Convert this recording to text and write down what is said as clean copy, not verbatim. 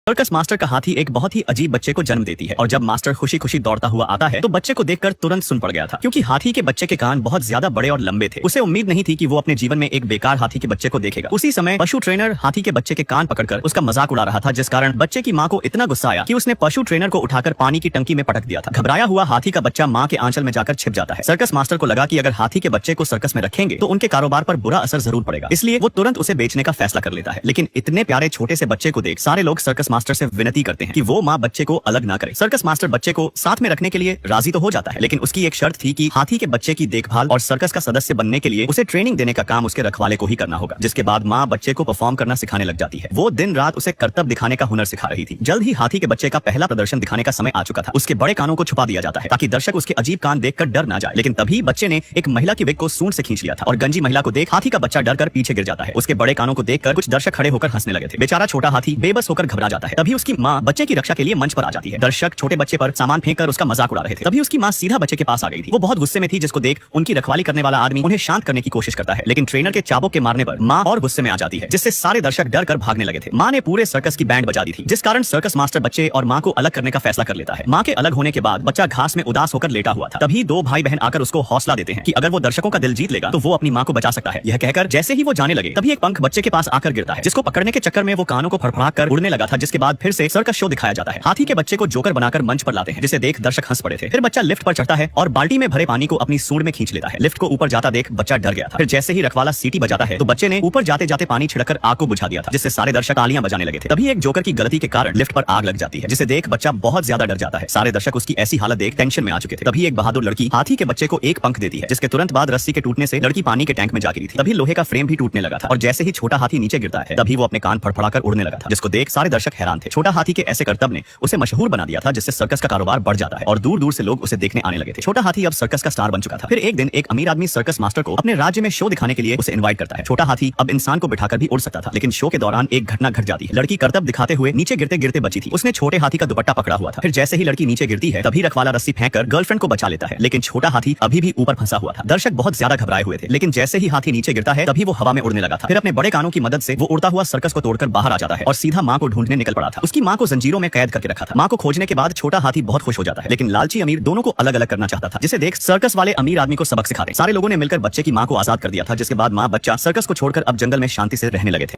Circus master का हाथी एक बहुत ही अजीब बच्चे को जन्म देती है और जब मास्टर खुशी खुशी दौड़ता हुआ आता है तो बच्चे को देखकर तुरंत सुन पड़ गया था, क्योंकि हाथी के बच्चे के कान बहुत ज्यादा बड़े और लंबे थे। उसे उम्मीद नहीं थी कि वो अपने जीवन में एक बेकार हाथी के बच्चे को देखेगा। उसी समय पशु ट्रेनर हाथी के बच्चे के कान पकड़कर उसका मजाक उड़ा रहा था, जिस कारण बच्चे की माँ को इतना गुस्सा आया कि उसने पशु ट्रेनर को उठाकर पानी की टंकी में पटक दिया था। घबराया हुआ हाथी का बच्चा माँ के आंचल में जाकर छिप जाता है। सर्कस मास्टर को लगा कि अगर हाथी के बच्चे को सर्कस में रखेंगे तो उनके कारोबार पर बुरा असर जरूर पड़ेगा, इसलिए वो तुरंत उसे बेचने का फैसला कर लेता है। लेकिन इतने प्यारे छोटे से बच्चे को देख सारे लोग सर्कस मास्टर से विनती करते हैं कि वो माँ बच्चे को अलग ना करे। सर्कस मास्टर बच्चे को साथ में रखने के लिए राजी तो हो जाता है, लेकिन उसकी एक शर्त थी कि हाथी के बच्चे की देखभाल और सर्कस का सदस्य बनने के लिए उसे ट्रेनिंग देने का काम उसके रखवाले को ही करना होगा। जिसके बाद माँ बच्चे को परफॉर्म करना सिखाने लग जाती है। वो दिन रात उसे करतब दिखाने का हुनर सिखा रही थी। जल्द ही हाथी के बच्चे का पहला प्रदर्शन दिखाने का समय आ चुका था। उसके बड़े कानों को छुपा दिया जाता है ताकि दर्शक उसके अजीब कान देखकर डर ना जाए। लेकिन तभी बच्चे ने एक महिला की विग को सूंड से खींच लिया था और गंजी महिला को देख हाथी का बच्चा डर कर पीछे गिर जाता है। उसके बड़े कानों को देखकर कुछ दर्शक खड़े होकर हंसने लगे थे। बेचारा छोटा हाथी बेबस होकर घबरा जाता है। तभी उसकी माँ बच्चे की रक्षा के लिए मंच पर आ जाती है। दर्शक छोटे बच्चे पर सामान फेंककर उसका मजाक उड़ा रहे थे। तभी उसकी माँ सीधा बच्चे के पास आ गई थी। वो बहुत गुस्से में थी, जिसको देख उनकी रखवाली करने वाला आदमी उन्हें शांत करने की कोशिश करता है, लेकिन ट्रेनर के चाबुक के मारने पर माँ और गुस्से में आ जाती है, जिससे सारे दर्शक डर कर भागने लगे थे। माँ ने पूरे सर्कस की बैंड बजा दी थी, जिस कारण सर्कस मास्टर बच्चे और माँ को अलग करने का फैसला कर लेता है। माँ के अलग होने के बाद बच्चा घास में उदास होकर लेटा हुआ था। तभी दो भाई बहन आकर उसको हौसला देते हैं कि अगर वो दर्शकों का दिल जीत लेगा तो वो अपनी माँ को बचा सकता है। यह कहकर जैसे ही वो जाने लगे तभी एक पंख बच्चे के पास आकर गिरता है, जिसको पकड़ने के चक्कर में वो कानों को फड़फड़ा कर उड़ने लगा था। जिसके बाद फिर से सर्कस शो दिखाया जाता है। हाथी के बच्चे को जोकर बनाकर मंच पर लाते हैं, जिसे देख दर्शक हंस पड़े थे। फिर बच्चा लिफ्ट पर चढ़ता है और बाल्टी में भरे पानी को अपनी सूंड में खींच लेता है। लिफ्ट को ऊपर जाता देख बच्चा डर गया था। फिर जैसे ही रखवाला सीटी बजाता है तो बच्चे ने ऊपर जाते जाते पानी छिड़कर आग को बुझा दिया था, जिससे सारे दर्शक तालियां बजाने लगे थे। तभी एक जोकर की गलती के कारण लिफ्ट पर आग लग जाती है, जिसे देख बच्चा बहुत ज्यादा डर जाता है। सारे दर्शक उसकी ऐसी हालत देख टेंशन में आ चुके थे। तभी एक बहादुर लड़की हाथी के बच्चे को एक पंख देती है, जिसके तुरंत बाद रस्सी के टूटने से लड़की पानी के टैंक में जा गिरी थी। तभी लोहे का फ्रेम भी टूटने लगा था और जैसे ही छोटा हाथी नीचे गिरता है तभी वो अपने कान फड़फड़ाकर उड़ने लगा था, जिसको देख सारे दर्शक हैरान थे। छोटा हाथी के ऐसे करतब ने उसे मशहूर बना दिया था, जिससे सर्कस का कारोबार बढ़ जाता है और दूर दूर से लोग उसे देखने आने लगे थे। छोटा हाथी अब सर्कस का स्टार बन चुका था। फिर एक दिन एक अमीर आदमी सर्कस मास्टर को अपने राज्य में शो दिखाने के लिए उसे इनवाइट करता है। छोटा हाथी अब इंसान को बिठाकर भी उड़ सकता था, लेकिन शो के दौरान एक घटना घट जाती है। लड़की करतब दिखाते हुए नीचे गिरते गिरते बची थी। उसने छोटे हाथी का दुपट्टा पकड़ा हुआ था। फिर जैसे ही लड़की नीचे गिरती है तभी रखवाला रस्सी फेंककर गर्लफ्रेंड को बचा लेता है, लेकिन छोटा हाथी अभी भी ऊपर फंसा हुआ था। दर्शक बहुत ज्यादा घबराए हुए थे, लेकिन जैसे ही हाथी नीचे गिरता है तभी वो हवा में उड़ने लगा था। फिर अपने बड़े कानों की मदद से वो उड़ता हुआ सर्कस को तोड़कर बाहर आ जाता है और सीधा माँ को ढूंढने निकल पड़ा था। उसकी माँ को जंजीरों में कैद करके रखा था। माँ को खोजने के बाद छोटा हाथी बहुत खुश हो जाता है, लेकिन लालची अमीर दोनों को अलग अलग करना चाहता था, जिसे देख सर्कस वाले अमीर आदमी को सबक सिखाते। सारे लोगों ने मिलकर बच्चे की माँ को आजाद कर दिया था, जिसके बाद माँ बच्चा सर्कस को छोड़कर अब जंगल में शांति से रहने लगे थे।